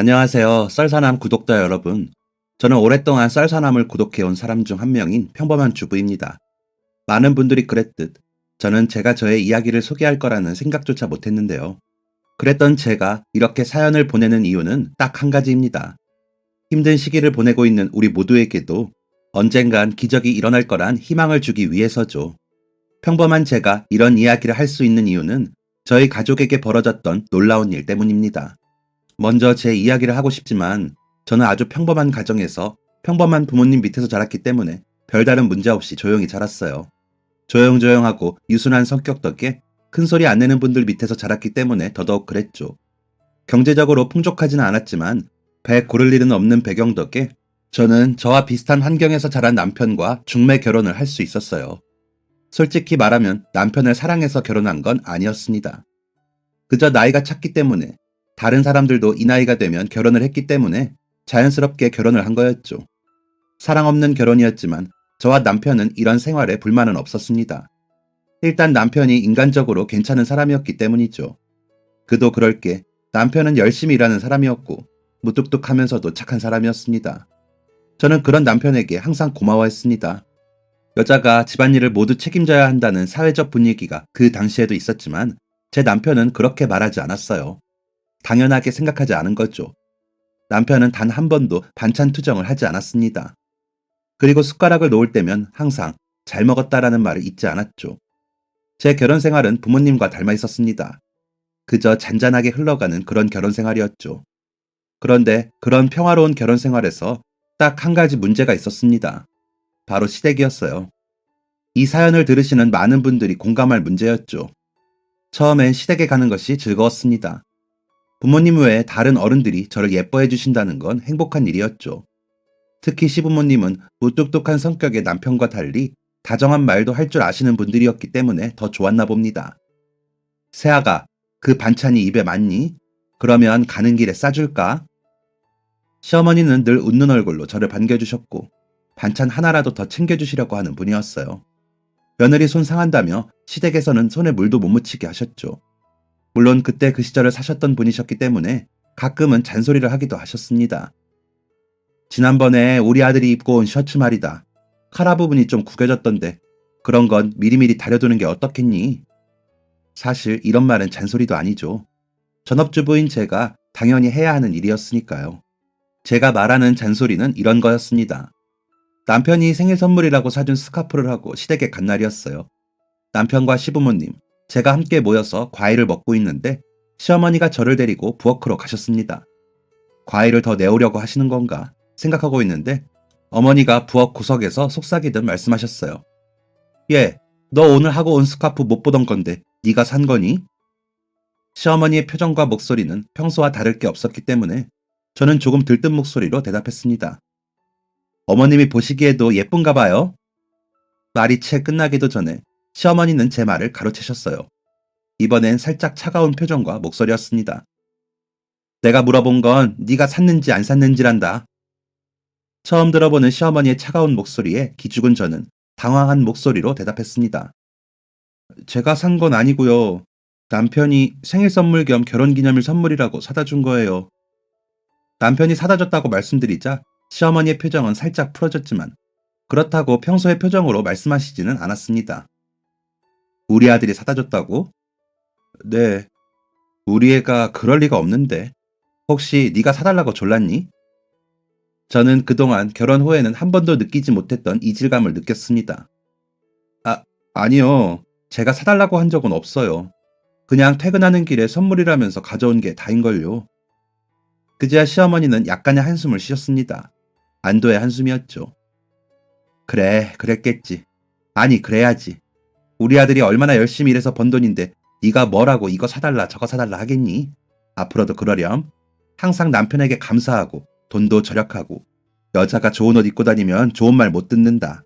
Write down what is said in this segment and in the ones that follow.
안녕하세요. 썰사남 구독자 여러분. 저는 오랫동안 썰사남을 구독해온 사람 중 한 명인 평범한 주부입니다. 많은 분들이 그랬듯 저는 제가 저의 이야기를 소개할 거라는 생각조차 못했는데요. 그랬던 제가 이렇게 사연을 보내는 이유는 딱 한 가지입니다. 힘든 시기를 보내고 있는 우리 모두에게도 언젠간 기적이 일어날 거란 희망을 주기 위해서죠. 평범한 제가 이런 이야기를 할 수 있는 이유는 저희 가족에게 벌어졌던 놀라운 일 때문입니다. 먼저 제 이야기를 하고 싶지만 저는 아주 평범한 가정에서 평범한 부모님 밑에서 자랐기 때문에 별다른 문제 없이 조용히 자랐어요. 조용조용하고 유순한 성격 덕에 큰 소리 안 내는 분들 밑에서 자랐기 때문에 더더욱 그랬죠. 경제적으로 풍족하지는 않았지만 배 고를 일은 없는 배경 덕에 저는 저와 비슷한 환경에서 자란 남편과 중매 결혼을 할 수 있었어요. 솔직히 말하면 남편을 사랑해서 결혼한 건 아니었습니다. 그저 나이가 찼기 때문에 다른 사람들도 이 나이가 되면 결혼을 했기 때문에 자연스럽게 결혼을 한 거였죠. 사랑 없는 결혼이었지만 저와 남편은 이런 생활에 불만은 없었습니다. 일단 남편이 인간적으로 괜찮은 사람이었기 때문이죠. 그도 그럴 게 남편은 열심히 일하는 사람이었고 무뚝뚝하면서도 착한 사람이었습니다. 저는 그런 남편에게 항상 고마워했습니다. 여자가 집안일을 모두 책임져야 한다는 사회적 분위기가 그 당시에도 있었지만 제 남편은 그렇게 말하지 않았어요. 당연하게 생각하지 않은 거죠. 남편은 단 한 번도 반찬 투정을 하지 않았습니다. 그리고 숟가락을 놓을 때면 항상 잘 먹었다라는 말을 잊지 않았죠. 제 결혼 생활은 부모님과 닮아 있었습니다. 그저 잔잔하게 흘러가는 그런 결혼 생활이었죠. 그런데 그런 평화로운 결혼 생활에서 딱 한 가지 문제가 있었습니다. 바로 시댁이었어요. 이 사연을 들으시는 많은 분들이 공감할 문제였죠. 처음엔 시댁에 가는 것이 즐거웠습니다. 부모님 외에 다른 어른들이 저를 예뻐해 주신다는 건 행복한 일이었죠. 특히 시부모님은 무뚝뚝한 성격의 남편과 달리 다정한 말도 할 줄 아시는 분들이었기 때문에 더 좋았나 봅니다. 새아가, 그 반찬이 입에 맞니? 그러면 가는 길에 싸줄까? 시어머니는 늘 웃는 얼굴로 저를 반겨주셨고 반찬 하나라도 더 챙겨주시려고 하는 분이었어요. 며느리 손 상한다며 시댁에서는 손에 물도 못 묻히게 하셨죠. 물론 그때 그 시절을 사셨던 분이셨기 때문에 가끔은 잔소리를 하기도 하셨습니다. 지난번에 우리 아들이 입고 온 셔츠 말이다. 카라 부분이 좀 구겨졌던데 그런 건 미리미리 다려두는 게 어떻겠니? 사실 이런 말은 잔소리도 아니죠. 전업주부인 제가 당연히 해야 하는 일이었으니까요. 제가 말하는 잔소리는 이런 거였습니다. 남편이 생일 선물이라고 사준 스카프를 하고 시댁에 간 날이었어요. 남편과 시부모님, 제가 함께 모여서 과일을 먹고 있는데 시어머니가 저를 데리고 부엌으로 가셨습니다. 과일을 더 내오려고 하시는 건가 생각하고 있는데 어머니가 부엌 구석에서 속삭이듯 말씀하셨어요. 얘, 너 오늘 하고 온 스카프 못 보던 건데 네가 산 거니? 시어머니의 표정과 목소리는 평소와 다를 게 없었기 때문에 저는 조금 들뜬 목소리로 대답했습니다. 어머님이 보시기에도 예쁜가 봐요. 말이 채 끝나기도 전에 시어머니는 제 말을 가로채셨어요. 이번엔 살짝 차가운 표정과 목소리였습니다. 내가 물어본 건 네가 샀는지 안 샀는지란다. 처음 들어보는 시어머니의 차가운 목소리에 기죽은 저는 당황한 목소리로 대답했습니다. 제가 산 건 아니고요. 남편이 생일 선물 겸 결혼기념일 선물이라고 사다 준 거예요. 남편이 사다 줬다고 말씀드리자 시어머니의 표정은 살짝 풀어졌지만 그렇다고 평소의 표정으로 말씀하시지는 않았습니다. 우리 아들이 사다 줬다고? 네. 우리 애가 그럴 리가 없는데. 혹시 네가 사달라고 졸랐니? 저는 그동안 결혼 후에는 한 번도 느끼지 못했던 이질감을 느꼈습니다. 아, 아니요. 제가 사달라고 한 적은 없어요. 그냥 퇴근하는 길에 선물이라면서 가져온 게 다인걸요. 그제야 시어머니는 약간의 한숨을 쉬었습니다. 안도의 한숨이었죠. 그래, 그랬겠지. 아니, 그래야지. 우리 아들이 얼마나 열심히 일해서 번 돈인데 네가 뭐라고 이거 사달라 저거 사달라 하겠니? 앞으로도 그러렴. 항상 남편에게 감사하고 돈도 절약하고 여자가 좋은 옷 입고 다니면 좋은 말 못 듣는다.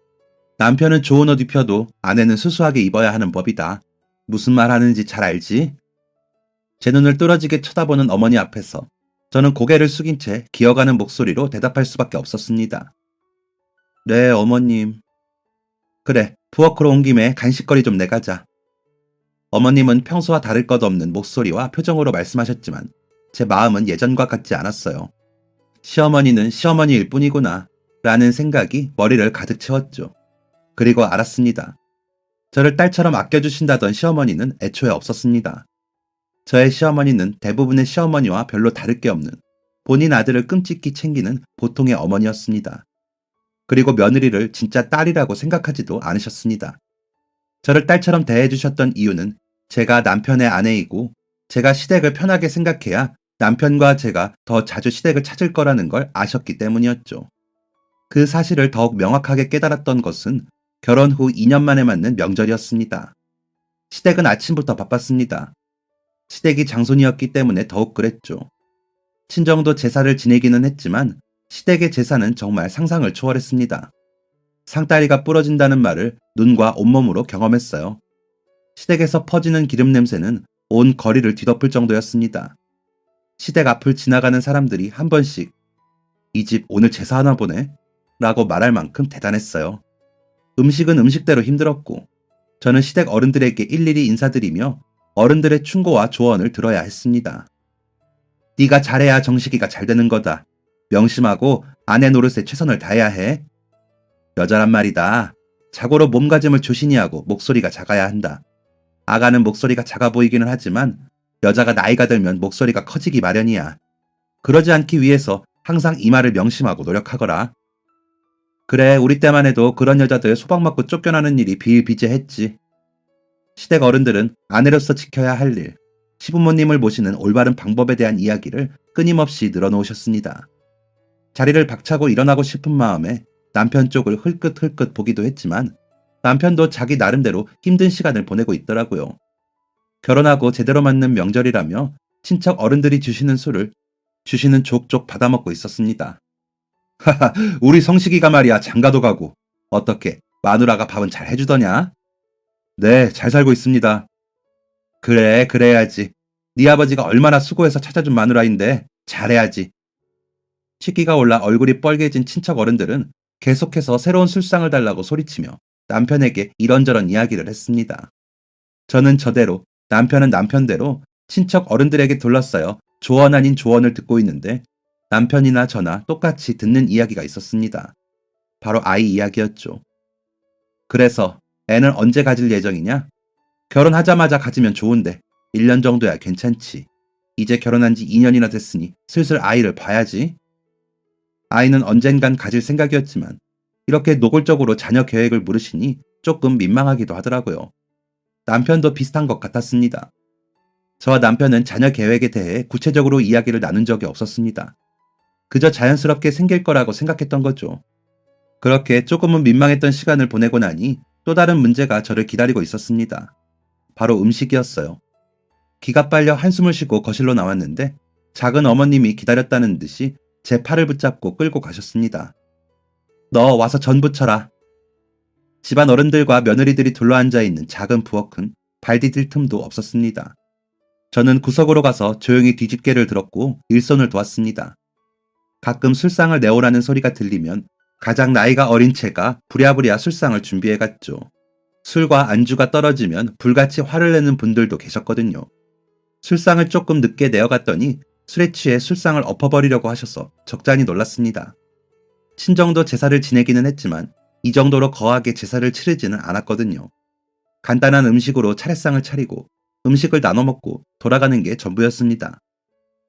남편은 좋은 옷 입혀도 아내는 수수하게 입어야 하는 법이다. 무슨 말 하는지 잘 알지? 제 눈을 뚫어지게 쳐다보는 어머니 앞에서 저는 고개를 숙인 채 기어가는 목소리로 대답할 수밖에 없었습니다. 네, 어머님. 그래, 부엌으로 온 김에 간식거리 좀 내가자. 어머님은 평소와 다를 것 없는 목소리와 표정으로 말씀하셨지만 제 마음은 예전과 같지 않았어요. 시어머니는 시어머니일 뿐이구나 라는 생각이 머리를 가득 채웠죠. 그리고 알았습니다. 저를 딸처럼 아껴주신다던 시어머니는 애초에 없었습니다. 저의 시어머니는 대부분의 시어머니와 별로 다를 게 없는 본인 아들을 끔찍히 챙기는 보통의 어머니였습니다. 그리고 며느리를 진짜 딸이라고 생각하지도 않으셨습니다. 저를 딸처럼 대해주셨던 이유는 제가 남편의 아내이고 제가 시댁을 편하게 생각해야 남편과 제가 더 자주 시댁을 찾을 거라는 걸 아셨기 때문이었죠. 그 사실을 더욱 명확하게 깨달았던 것은 결혼 후 2년 만에 맞는 명절이었습니다. 시댁은 아침부터 바빴습니다. 시댁이 장손이었기 때문에 더욱 그랬죠. 친정도 제사를 지내기는 했지만 시댁의 제사는 정말 상상을 초월했습니다. 상다리가 부러진다는 말을 눈과 온몸으로 경험했어요. 시댁에서 퍼지는 기름 냄새는 온 거리를 뒤덮을 정도였습니다. 시댁 앞을 지나가는 사람들이 한 번씩 이 집 오늘 제사하나 보네 라고 말할 만큼 대단했어요. 음식은 음식대로 힘들었고 저는 시댁 어른들에게 일일이 인사드리며 어른들의 충고와 조언을 들어야 했습니다. 네가 잘해야 정식이가 잘 되는 거다. 명심하고 아내 노릇에 최선을 다해야 해. 여자란 말이다. 자고로 몸가짐을 조신히 하고 목소리가 작아야 한다. 아가는 목소리가 작아 보이기는 하지만 여자가 나이가 들면 목소리가 커지기 마련이야. 그러지 않기 위해서 항상 이 말을 명심하고 노력하거라. 그래, 우리 때만 해도 그런 여자들 소박 맞고 쫓겨나는 일이 비일비재했지. 시댁 어른들은 아내로서 지켜야 할 일, 시부모님을 모시는 올바른 방법에 대한 이야기를 끊임없이 늘어놓으셨습니다. 자리를 박차고 일어나고 싶은 마음에 남편 쪽을 흘끗흘끗 보기도 했지만 남편도 자기 나름대로 힘든 시간을 보내고 있더라고요. 결혼하고 제대로 맞는 명절이라며 친척 어른들이 주시는 술을 주시는 족족 받아먹고 있었습니다. 하하, 우리 성식이가 말이야 장가도 가고 어떻게 마누라가 밥은 잘 해주더냐? 네, 잘 살고 있습니다. 그래, 그래야지. 네 아버지가 얼마나 수고해서 찾아준 마누라인데 잘해야지. 식기가 올라 얼굴이 뻘개진 친척 어른들은 계속해서 새로운 술상을 달라고 소리치며 남편에게 이런저런 이야기를 했습니다. 저는 저대로, 남편은 남편대로 친척 어른들에게 둘러싸여 조언 아닌 조언을 듣고 있는데 남편이나 저나 똑같이 듣는 이야기가 있었습니다. 바로 아이 이야기였죠. 그래서 애는 언제 가질 예정이냐? 결혼하자마자 가지면 좋은데 1년 정도야 괜찮지. 이제 결혼한 지 2년이나 됐으니 슬슬 아이를 봐야지. 아이는 언젠간 가질 생각이었지만 이렇게 노골적으로 자녀 계획을 물으시니 조금 민망하기도 하더라고요. 남편도 비슷한 것 같았습니다. 저와 남편은 자녀 계획에 대해 구체적으로 이야기를 나눈 적이 없었습니다. 그저 자연스럽게 생길 거라고 생각했던 거죠. 그렇게 조금은 민망했던 시간을 보내고 나니 또 다른 문제가 저를 기다리고 있었습니다. 바로 음식이었어요. 기가 빨려 한숨을 쉬고 거실로 나왔는데 작은 어머님이 기다렸다는 듯이 제 팔을 붙잡고 끌고 가셨습니다. 너 와서 전 부쳐라. 집안 어른들과 며느리들이 둘러앉아 있는 작은 부엌은 발 디딜 틈도 없었습니다. 저는 구석으로 가서 조용히 뒤집개를 들었고 일손을 도왔습니다. 가끔 술상을 내오라는 소리가 들리면 가장 나이가 어린 채가 부랴부랴 술상을 준비해갔죠. 술과 안주가 떨어지면 불같이 화를 내는 분들도 계셨거든요. 술상을 조금 늦게 내어갔더니 술에 취해 술상을 엎어버리려고 하셔서 적잖이 놀랐습니다. 친정도 제사를 지내기는 했지만 이 정도로 거하게 제사를 치르지는 않았거든요. 간단한 음식으로 차례상을 차리고 음식을 나눠 먹고 돌아가는 게 전부였습니다.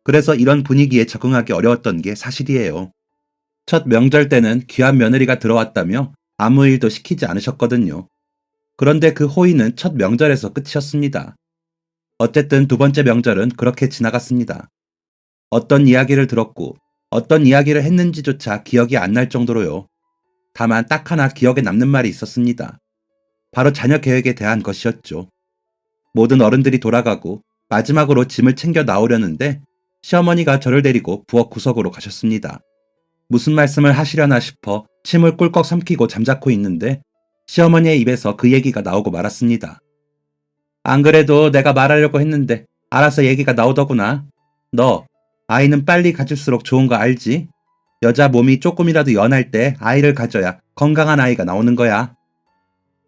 그래서 이런 분위기에 적응하기 어려웠던 게 사실이에요. 첫 명절 때는 귀한 며느리가 들어왔다며 아무 일도 시키지 않으셨거든요. 그런데 그 호의는 첫 명절에서 끝이었습니다. 어쨌든 두 번째 명절은 그렇게 지나갔습니다. 어떤 이야기를 들었고 어떤 이야기를 했는지조차 기억이 안 날 정도로요. 다만 딱 하나 기억에 남는 말이 있었습니다. 바로 자녀 계획에 대한 것이었죠. 모든 어른들이 돌아가고 마지막으로 짐을 챙겨 나오려는데 시어머니가 저를 데리고 부엌 구석으로 가셨습니다. 무슨 말씀을 하시려나 싶어 침을 꿀꺽 삼키고 잠자코 있는데 시어머니의 입에서 그 얘기가 나오고 말았습니다. 안 그래도 내가 말하려고 했는데 알아서 얘기가 나오더구나. 너 아이는 빨리 가질수록 좋은 거 알지? 여자 몸이 조금이라도 연할 때 아이를 가져야 건강한 아이가 나오는 거야.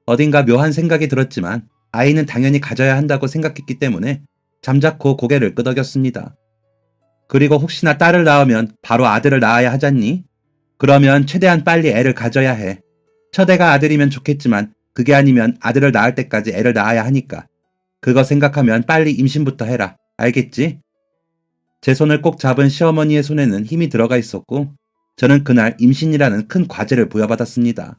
어딘가 묘한 생각이 들었지만 아이는 당연히 가져야 한다고 생각했기 때문에 잠자코 고개를 끄덕였습니다. 그리고 혹시나 딸을 낳으면 바로 아들을 낳아야 하잖니? 그러면 최대한 빨리 애를 가져야 해. 첫애가 아들이면 좋겠지만 그게 아니면 아들을 낳을 때까지 애를 낳아야 하니까. 그거 생각하면 빨리 임신부터 해라. 알겠지? 제 손을 꼭 잡은 시어머니의 손에는 힘이 들어가 있었고 저는 그날 임신이라는 큰 과제를 부여받았습니다.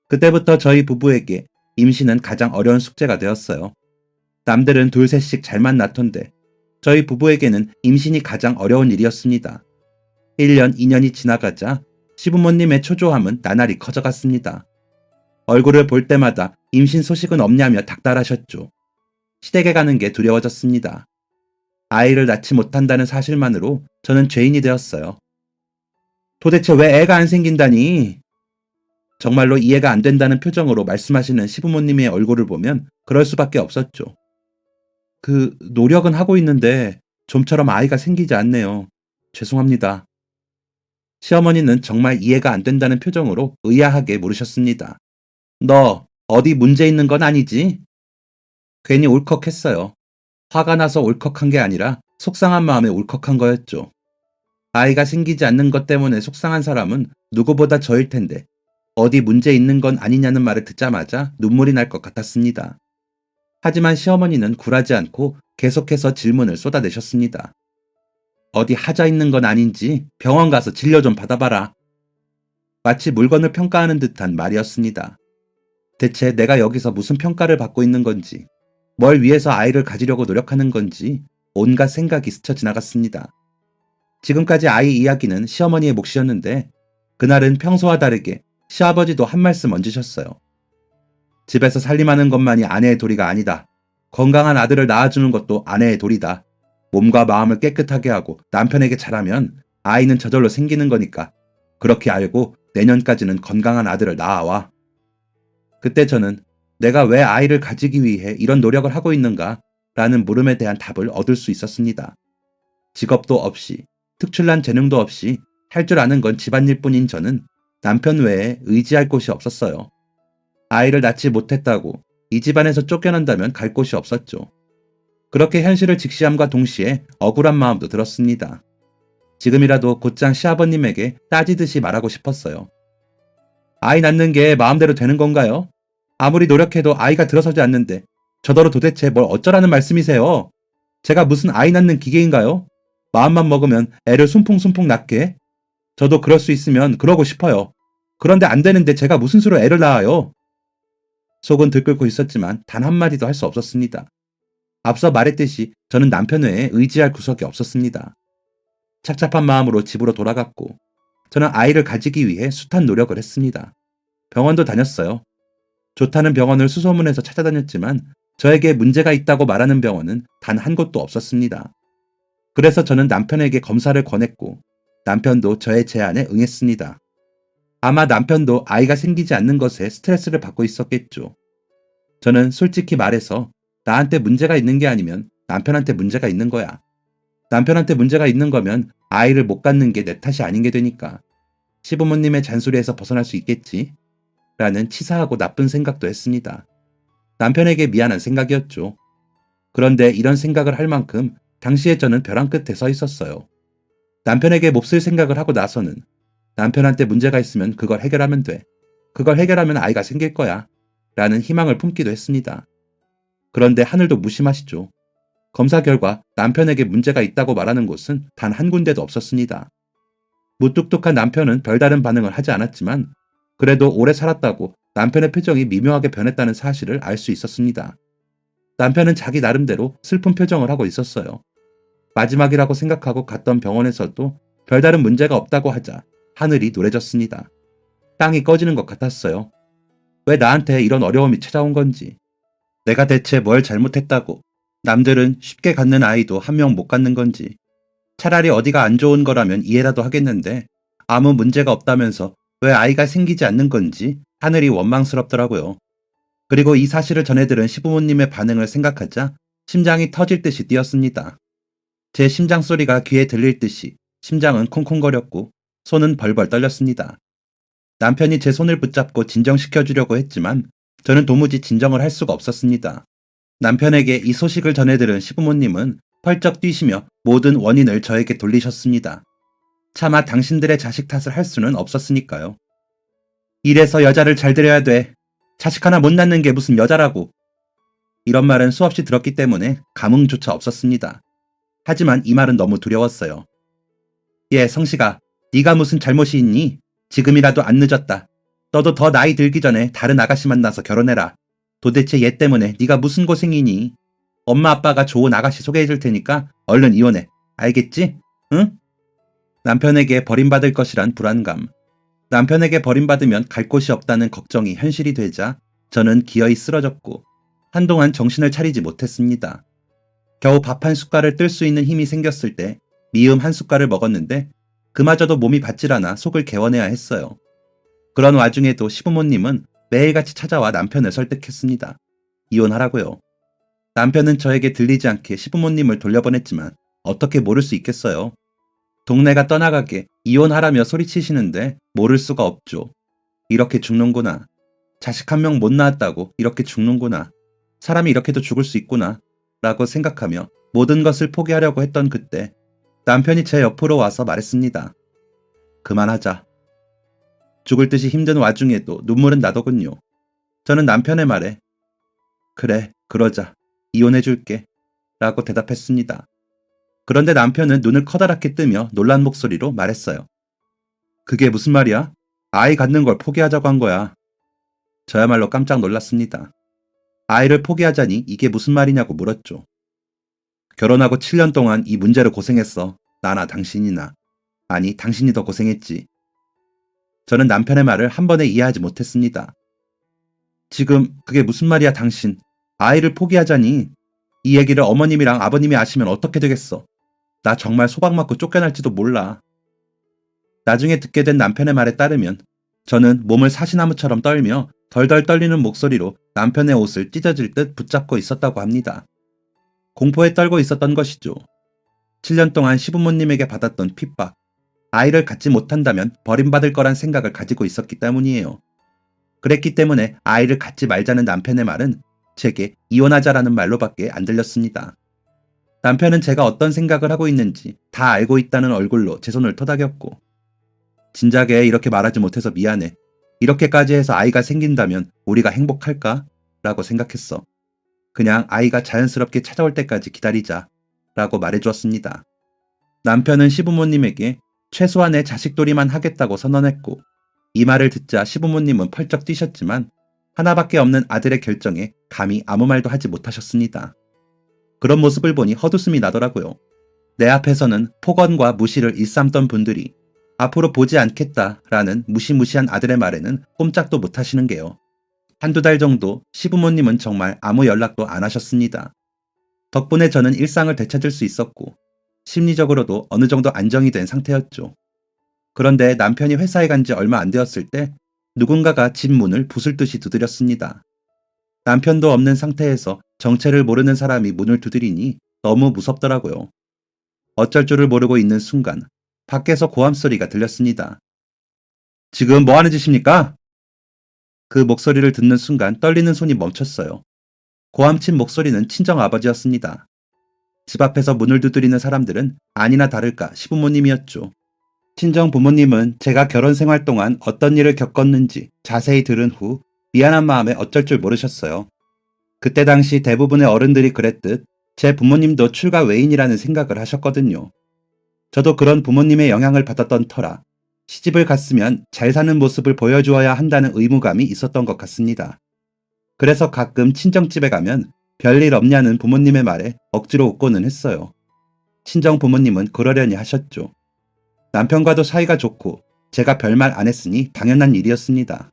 그때부터 저희 부부에게 임신은 가장 어려운 숙제가 되었어요. 남들은 둘셋씩 잘만 낳던데 저희 부부에게는 임신이 가장 어려운 일이었습니다. 1년, 2년이 지나가자 시부모님의 초조함은 나날이 커져갔습니다. 얼굴을 볼 때마다 임신 소식은 없냐며 닥달하셨죠. 시댁에 가는 게 두려워졌습니다. 아이를 낳지 못한다는 사실만으로 저는 죄인이 되었어요. 도대체 왜 애가 안 생긴다니? 정말로 이해가 안 된다는 표정으로 말씀하시는 시부모님의 얼굴을 보면 그럴 수밖에 없었죠. 노력은 하고 있는데 좀처럼 아이가 생기지 않네요. 죄송합니다. 시어머니는 정말 이해가 안 된다는 표정으로 의아하게 물으셨습니다. 너 어디 문제 있는 건 아니지? 괜히 울컥했어요. 화가 나서 울컥한 게 아니라 속상한 마음에 울컥한 거였죠. 아이가 생기지 않는 것 때문에 속상한 사람은 누구보다 저일 텐데 어디 문제 있는 건 아니냐는 말을 듣자마자 눈물이 날 것 같았습니다. 하지만 시어머니는 굴하지 않고 계속해서 질문을 쏟아내셨습니다. 어디 하자 있는 건 아닌지 병원 가서 진료 좀 받아봐라. 마치 물건을 평가하는 듯한 말이었습니다. 대체 내가 여기서 무슨 평가를 받고 있는 건지, 뭘 위해서 아이를 가지려고 노력하는 건지 온갖 생각이 스쳐 지나갔습니다. 지금까지 아이 이야기는 시어머니의 몫이었는데 그날은 평소와 다르게 시아버지도 한 말씀 얹으셨어요. 집에서 살림하는 것만이 아내의 도리가 아니다. 건강한 아들을 낳아주는 것도 아내의 도리다. 몸과 마음을 깨끗하게 하고 남편에게 잘하면 아이는 저절로 생기는 거니까 그렇게 알고 내년까지는 건강한 아들을 낳아와. 그때 저는 내가 왜 아이를 가지기 위해 이런 노력을 하고 있는가? 라는 물음에 대한 답을 얻을 수 있었습니다. 직업도 없이, 특출난 재능도 없이 할 줄 아는 건 집안일뿐인 저는 남편 외에 의지할 곳이 없었어요. 아이를 낳지 못했다고 이 집안에서 쫓겨난다면 갈 곳이 없었죠. 그렇게 현실을 직시함과 동시에 억울한 마음도 들었습니다. 지금이라도 곧장 시아버님에게 따지듯이 말하고 싶었어요. 아이 낳는 게 마음대로 되는 건가요? 아무리 노력해도 아이가 들어서지 않는데 저더러 도대체 뭘 어쩌라는 말씀이세요? 제가 무슨 아이 낳는 기계인가요? 마음만 먹으면 애를 숨풍숨풍 낳게? 저도 그럴 수 있으면 그러고 싶어요. 그런데 안 되는데 제가 무슨 수로 애를 낳아요? 속은 들끓고 있었지만 단 한마디도 할 수 없었습니다. 앞서 말했듯이 저는 남편 외에 의지할 구석이 없었습니다. 착잡한 마음으로 집으로 돌아갔고 저는 아이를 가지기 위해 숱한 노력을 했습니다. 병원도 다녔어요. 좋다는 병원을 수소문해서 찾아다녔지만 저에게 문제가 있다고 말하는 병원은 단 한 곳도 없었습니다. 그래서 저는 남편에게 검사를 권했고 남편도 저의 제안에 응했습니다. 아마 남편도 아이가 생기지 않는 것에 스트레스를 받고 있었겠죠. 저는 솔직히 말해서 나한테 문제가 있는 게 아니면 남편한테 문제가 있는 거야. 남편한테 문제가 있는 거면 아이를 못 갖는 게 내 탓이 아닌 게 되니까 시부모님의 잔소리에서 벗어날 수 있겠지? 라는 치사하고 나쁜 생각도 했습니다. 남편에게 미안한 생각이었죠. 그런데 이런 생각을 할 만큼 당시에 저는 벼랑 끝에 서 있었어요. 남편에게 몹쓸 생각을 하고 나서는 남편한테 문제가 있으면 그걸 해결하면 돼. 그걸 해결하면 아이가 생길 거야. 라는 희망을 품기도 했습니다. 그런데 하늘도 무심하시죠. 검사 결과 남편에게 문제가 있다고 말하는 곳은 단 한 군데도 없었습니다. 무뚝뚝한 남편은 별다른 반응을 하지 않았지만 그래도 오래 살았다고 남편의 표정이 미묘하게 변했다는 사실을 알 수 있었습니다. 남편은 자기 나름대로 슬픈 표정을 하고 있었어요. 마지막이라고 생각하고 갔던 병원에서도 별다른 문제가 없다고 하자 하늘이 노래졌습니다. 땅이 꺼지는 것 같았어요. 왜 나한테 이런 어려움이 찾아온 건지. 내가 대체 뭘 잘못했다고 남들은 쉽게 갖는 아이도 한 명 못 갖는 건지. 차라리 어디가 안 좋은 거라면 이해라도 하겠는데 아무 문제가 없다면서 왜 아이가 생기지 않는 건지 하늘이 원망스럽더라고요. 그리고 이 사실을 전해들은 시부모님의 반응을 생각하자 심장이 터질 듯이 뛰었습니다. 제 심장 소리가 귀에 들릴 듯이 심장은 콩콩거렸고 손은 벌벌 떨렸습니다. 남편이 제 손을 붙잡고 진정시켜주려고 했지만 저는 도무지 진정을 할 수가 없었습니다. 남편에게 이 소식을 전해들은 시부모님은 펄쩍 뛰시며 모든 원인을 저에게 돌리셨습니다. 차마 당신들의 자식 탓을 할 수는 없었으니까요. 이래서 여자를 잘 들여야 돼. 자식 하나 못 낳는 게 무슨 여자라고. 이런 말은 수없이 들었기 때문에 감흥조차 없었습니다. 하지만 이 말은 너무 두려웠어요. 예, 성식아, 네가 무슨 잘못이 있니? 지금이라도 안 늦었다. 너도 더 나이 들기 전에 다른 아가씨 만나서 결혼해라. 도대체 얘 때문에 네가 무슨 고생이니? 엄마 아빠가 좋은 아가씨 소개해줄 테니까 얼른 이혼해. 알겠지? 응? 남편에게 버림받을 것이란 불안감. 남편에게 버림받으면 갈 곳이 없다는 걱정이 현실이 되자 저는 기어이 쓰러졌고 한동안 정신을 차리지 못했습니다. 겨우 밥 한 숟갈을 뜰 수 있는 힘이 생겼을 때 미음 한 숟갈을 먹었는데 그마저도 몸이 받질 않아 속을 개원해야 했어요. 그런 와중에도 시부모님은 매일같이 찾아와 남편을 설득했습니다. 이혼하라고요. 남편은 저에게 들리지 않게 시부모님을 돌려보냈지만 어떻게 모를 수 있겠어요. 동네가 떠나가게 이혼하라며 소리치시는데 모를 수가 없죠. 이렇게 죽는구나. 자식 한 명 못 낳았다고 이렇게 죽는구나. 사람이 이렇게도 죽을 수 있구나. 라고 생각하며 모든 것을 포기하려고 했던 그때 남편이 제 옆으로 와서 말했습니다. 그만하자. 죽을 듯이 힘든 와중에도 눈물은 나더군요. 저는 남편의 말에 그래, 그러자. 이혼해줄게. 라고 대답했습니다. 그런데 남편은 눈을 커다랗게 뜨며 놀란 목소리로 말했어요. 그게 무슨 말이야? 아이 갖는 걸 포기하자고 한 거야. 저야말로 깜짝 놀랐습니다. 아이를 포기하자니 이게 무슨 말이냐고 물었죠. 결혼하고 7년 동안 이 문제로 고생했어. 나나 당신이나. 아니, 당신이 더 고생했지. 저는 남편의 말을 한 번에 이해하지 못했습니다. 지금 그게 무슨 말이야, 당신. 아이를 포기하자니. 이 얘기를 어머님이랑 아버님이 아시면 어떻게 되겠어. 나 정말 소박 맞고 쫓겨날지도 몰라. 나중에 듣게 된 남편의 말에 따르면 저는 몸을 사시나무처럼 떨며 덜덜 떨리는 목소리로 남편의 옷을 찢어질 듯 붙잡고 있었다고 합니다. 공포에 떨고 있었던 것이죠. 7년 동안 시부모님에게 받았던 핍박, 아이를 갖지 못한다면 버림받을 거란 생각을 가지고 있었기 때문이에요. 그랬기 때문에 아이를 갖지 말자는 남편의 말은 제게 이혼하자라는 말로밖에 안 들렸습니다. 남편은 제가 어떤 생각을 하고 있는지 다 알고 있다는 얼굴로 제 손을 토닥였고 진작에 이렇게 말하지 못해서 미안해. 이렇게까지 해서 아이가 생긴다면 우리가 행복할까? 라고 생각했어. 그냥 아이가 자연스럽게 찾아올 때까지 기다리자. 라고 말해주었습니다. 남편은 시부모님에게 최소한의 자식돌이만 하겠다고 선언했고 이 말을 듣자 시부모님은 펄쩍 뛰셨지만 하나밖에 없는 아들의 결정에 감히 아무 말도 하지 못하셨습니다. 그런 모습을 보니 헛웃음이 나더라고요. 내 앞에서는 폭언과 무시를 일삼던 분들이 앞으로 보지 않겠다라는 무시무시한 아들의 말에는 꼼짝도 못하시는 게요. 한두 달 정도 시부모님은 정말 아무 연락도 안 하셨습니다. 덕분에 저는 일상을 되찾을 수 있었고 심리적으로도 어느 정도 안정이 된 상태였죠. 그런데 남편이 회사에 간 지 얼마 안 되었을 때 누군가가 집 문을 부술듯이 두드렸습니다. 남편도 없는 상태에서 정체를 모르는 사람이 문을 두드리니 너무 무섭더라고요. 어쩔 줄을 모르고 있는 순간 밖에서 고함 소리가 들렸습니다. 지금 뭐 하는 짓입니까? 그 목소리를 듣는 순간 떨리는 손이 멈췄어요. 고함친 목소리는 친정아버지였습니다. 집 앞에서 문을 두드리는 사람들은 아니나 다를까 시부모님이었죠. 친정 부모님은 제가 결혼 생활 동안 어떤 일을 겪었는지 자세히 들은 후 미안한 마음에 어쩔 줄 모르셨어요. 그때 당시 대부분의 어른들이 그랬듯 제 부모님도 출가 외인이라는 생각을 하셨거든요. 저도 그런 부모님의 영향을 받았던 터라 시집을 갔으면 잘 사는 모습을 보여주어야 한다는 의무감이 있었던 것 같습니다. 그래서 가끔 친정집에 가면 별일 없냐는 부모님의 말에 억지로 웃고는 했어요. 친정 부모님은 그러려니 하셨죠. 남편과도 사이가 좋고 제가 별말 안 했으니 당연한 일이었습니다.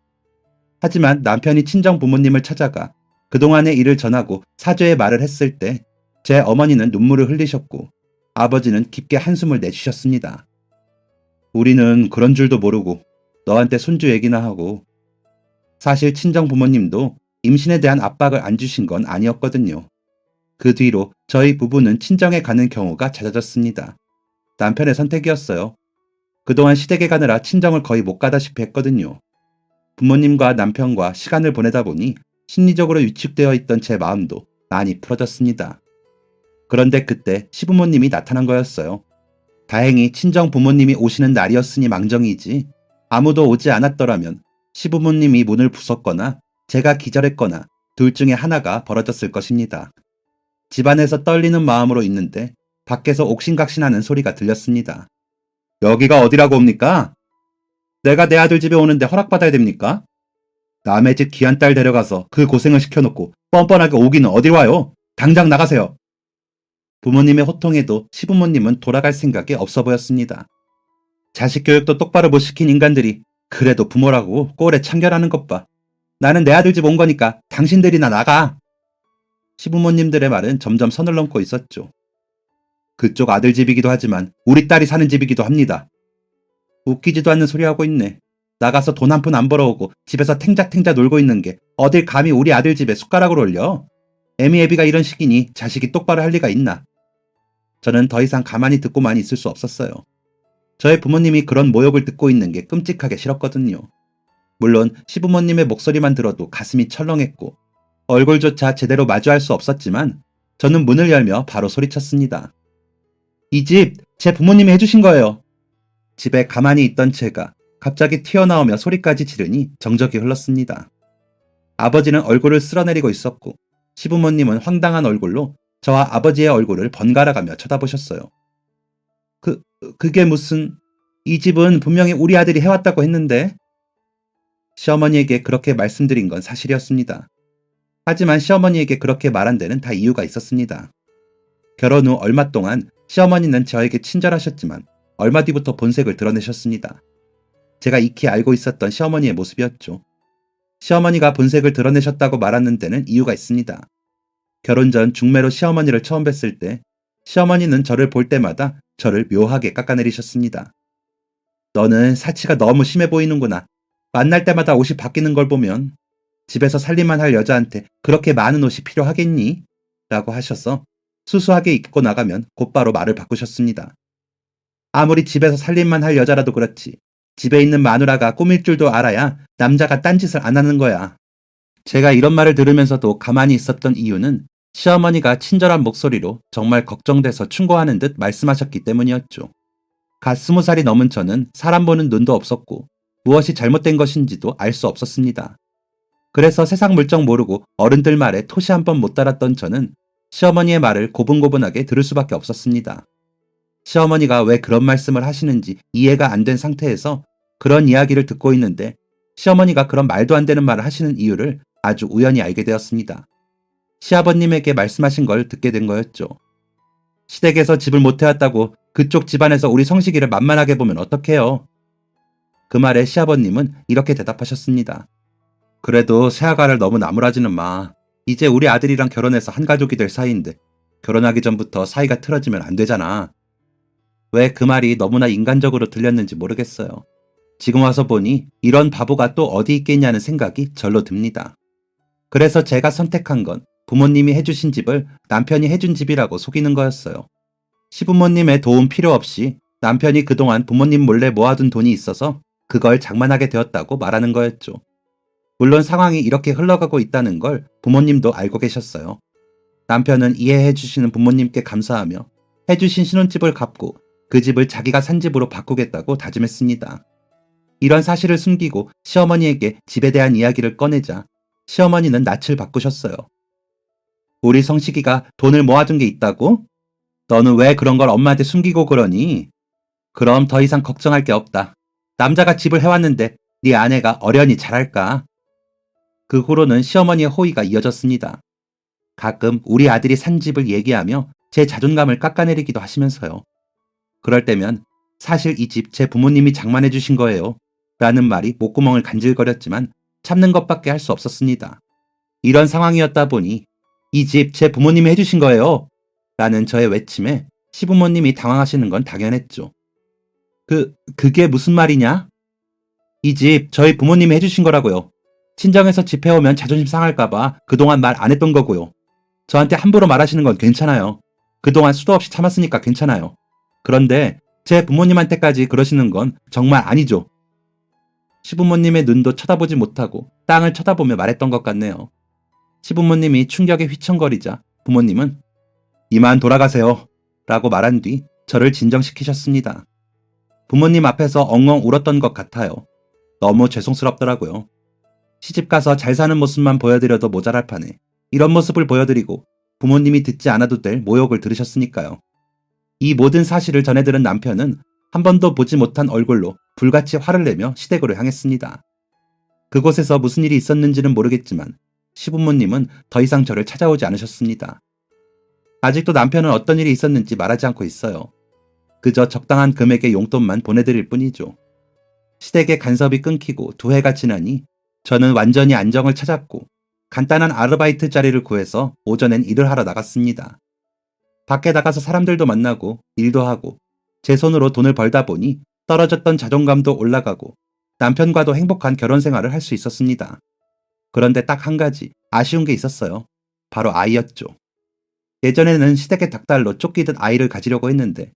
하지만 남편이 친정 부모님을 찾아가 그동안의 일을 전하고 사죄의 말을 했을 때 제 어머니는 눈물을 흘리셨고 아버지는 깊게 한숨을 내쉬셨습니다. 우리는 그런 줄도 모르고 너한테 손주 얘기나 하고. 사실 친정 부모님도 임신에 대한 압박을 안 주신 건 아니었거든요. 그 뒤로 저희 부부는 친정에 가는 경우가 잦아졌습니다. 남편의 선택이었어요. 그동안 시댁에 가느라 친정을 거의 못 가다시피 했거든요. 부모님과 남편과 시간을 보내다 보니 심리적으로 위축되어 있던 제 마음도 많이 풀어졌습니다. 그런데 그때 시부모님이 나타난 거였어요. 다행히 친정 부모님이 오시는 날이었으니 망정이지 아무도 오지 않았더라면 시부모님이 문을 부쉈거나 제가 기절했거나 둘 중에 하나가 벌어졌을 것입니다. 집안에서 떨리는 마음으로 있는데 밖에서 옥신각신하는 소리가 들렸습니다. 여기가 어디라고 옵니까? 내가 내 아들 집에 오는데 허락받아야 됩니까? 남의 집 귀한 딸 데려가서 그 고생을 시켜놓고 뻔뻔하게 오기는 어디 와요? 당장 나가세요. 부모님의 호통에도 시부모님은 돌아갈 생각이 없어 보였습니다. 자식 교육도 똑바로 못 시킨 인간들이 그래도 부모라고 꼴에 참견하는 것 봐. 나는 내 아들 집 온 거니까 당신들이나 나가. 시부모님들의 말은 점점 선을 넘고 있었죠. 그쪽 아들 집이기도 하지만 우리 딸이 사는 집이기도 합니다. 웃기지도 않는 소리 하고 있네. 나가서 돈 한 푼 안 벌어오고 집에서 탱자탱자 놀고 있는 게 어딜 감히 우리 아들 집에 숟가락을 올려. 애미애비가 이런 시기니 자식이 똑바로 할 리가 있나. 저는 더 이상 가만히 듣고만 있을 수 없었어요. 저의 부모님이 그런 모욕을 듣고 있는 게 끔찍하게 싫었거든요. 물론 시부모님의 목소리만 들어도 가슴이 철렁했고 얼굴조차 제대로 마주할 수 없었지만 저는 문을 열며 바로 소리쳤습니다. 이 집 제 부모님이 해주신 거예요. 집에 가만히 있던 제가 갑자기 튀어나오며 소리까지 지르니 정적이 흘렀습니다. 아버지는 얼굴을 쓸어내리고 있었고 시부모님은 황당한 얼굴로 저와 아버지의 얼굴을 번갈아가며 쳐다보셨어요. 그게 무슨... 이 집은 분명히 우리 아들이 해왔다고 했는데... 시어머니에게 그렇게 말씀드린 건 사실이었습니다. 하지만 시어머니에게 그렇게 말한 데는 다 이유가 있었습니다. 결혼 후 얼마 동안 시어머니는 저에게 친절하셨지만 얼마 뒤부터 본색을 드러내셨습니다. 제가 익히 알고 있었던 시어머니의 모습이었죠. 시어머니가 본색을 드러내셨다고 말하는 데는 이유가 있습니다. 결혼 전 중매로 시어머니를 처음 뵀을 때 시어머니는 저를 볼 때마다 저를 묘하게 깎아내리셨습니다. 너는 사치가 너무 심해 보이는구나. 만날 때마다 옷이 바뀌는 걸 보면 집에서 살림만 할 여자한테 그렇게 많은 옷이 필요하겠니? 라고 하셔서 수수하게 입고 나가면 곧바로 말을 바꾸셨습니다. 아무리 집에서 살림만 할 여자라도 그렇지 집에 있는 마누라가 꾸밀 줄도 알아야 남자가 딴짓을 안 하는 거야. 제가 이런 말을 들으면서도 가만히 있었던 이유는 시어머니가 친절한 목소리로 정말 걱정돼서 충고하는 듯 말씀하셨기 때문이었죠. 갓 20살이 넘은 저는 사람 보는 눈도 없었고 무엇이 잘못된 것인지도 알 수 없었습니다. 그래서 세상 물정 모르고 어른들 말에 토시 한 번 못 달았던 저는 시어머니의 말을 고분고분하게 들을 수밖에 없었습니다. 시어머니가 왜 그런 말씀을 하시는지 이해가 안 된 상태에서 그런 이야기를 듣고 있는데 시어머니가 그런 말도 안 되는 말을 하시는 이유를 아주 우연히 알게 되었습니다. 시아버님에게 말씀하신 걸 듣게 된 거였죠. 시댁에서 집을 못 해왔다고 그쪽 집안에서 우리 성식이를 만만하게 보면 어떡해요? 그 말에 시아버님은 이렇게 대답하셨습니다. 그래도 새아가를 너무 나무라지는 마. 이제 우리 아들이랑 결혼해서 한 가족이 될 사이인데 결혼하기 전부터 사이가 틀어지면 안 되잖아. 왜 그 말이 너무나 인간적으로 들렸는지 모르겠어요. 지금 와서 보니 이런 바보가 또 어디 있겠냐는 생각이 절로 듭니다. 그래서 제가 선택한 건 부모님이 해주신 집을 남편이 해준 집이라고 속이는 거였어요. 시부모님의 도움 필요 없이 남편이 그동안 부모님 몰래 모아둔 돈이 있어서 그걸 장만하게 되었다고 말하는 거였죠. 물론 상황이 이렇게 흘러가고 있다는 걸 부모님도 알고 계셨어요. 남편은 이해해 주시는 부모님께 감사하며 해주신 신혼집을 갚고 그 집을 자기가 산 집으로 바꾸겠다고 다짐했습니다. 이런 사실을 숨기고 시어머니에게 집에 대한 이야기를 꺼내자 시어머니는 낯을 바꾸셨어요. 우리 성식이가 돈을 모아둔 게 있다고? 너는 왜 그런 걸 엄마한테 숨기고 그러니? 그럼 더 이상 걱정할 게 없다. 남자가 집을 해왔는데 네 아내가 어련히 잘할까? 그 후로는 시어머니의 호의가 이어졌습니다. 가끔 우리 아들이 산 집을 얘기하며 제 자존감을 깎아내리기도 하시면서요. 그럴 때면 사실 이 집 제 부모님이 장만해 주신 거예요. 라는 말이 목구멍을 간질거렸지만 참는 것밖에 할 수 없었습니다. 이런 상황이었다 보니 이 집 제 부모님이 해주신 거예요. 라는 저의 외침에 시부모님이 당황하시는 건 당연했죠. 그게 무슨 말이냐? 이 집 저희 부모님이 해주신 거라고요. 친정에서 집 해오면 자존심 상할까봐 그동안 말 안 했던 거고요. 저한테 함부로 말하시는 건 괜찮아요. 그동안 수도 없이 참았으니까 괜찮아요. 그런데 제 부모님한테까지 그러시는 건 정말 아니죠. 시부모님의 눈도 쳐다보지 못하고 땅을 쳐다보며 말했던 것 같네요. 시부모님이 충격에 휘청거리자 부모님은 이만 돌아가세요. 라고 말한 뒤 저를 진정시키셨습니다. 부모님 앞에서 엉엉 울었던 것 같아요. 너무 죄송스럽더라고요. 시집가서 잘 사는 모습만 보여드려도 모자랄 판에 이런 모습을 보여드리고 부모님이 듣지 않아도 될 모욕을 들으셨으니까요. 이 모든 사실을 전해들은 남편은 한 번도 보지 못한 얼굴로 불같이 화를 내며 시댁으로 향했습니다. 그곳에서 무슨 일이 있었는지는 모르겠지만 시부모님은 더 이상 저를 찾아오지 않으셨습니다. 아직도 남편은 어떤 일이 있었는지 말하지 않고 있어요. 그저 적당한 금액의 용돈만 보내드릴 뿐이죠. 시댁의 간섭이 끊기고 2해가 지나니 저는 완전히 안정을 찾았고 간단한 아르바이트 자리를 구해서 오전엔 일을 하러 나갔습니다. 밖에 나가서 사람들도 만나고 일도 하고 제 손으로 돈을 벌다 보니 떨어졌던 자존감도 올라가고 남편과도 행복한 결혼 생활을 할 수 있었습니다. 그런데 딱 한 가지 아쉬운 게 있었어요. 바로 아이였죠. 예전에는 시댁의 닭달로 쫓기듯 아이를 가지려고 했는데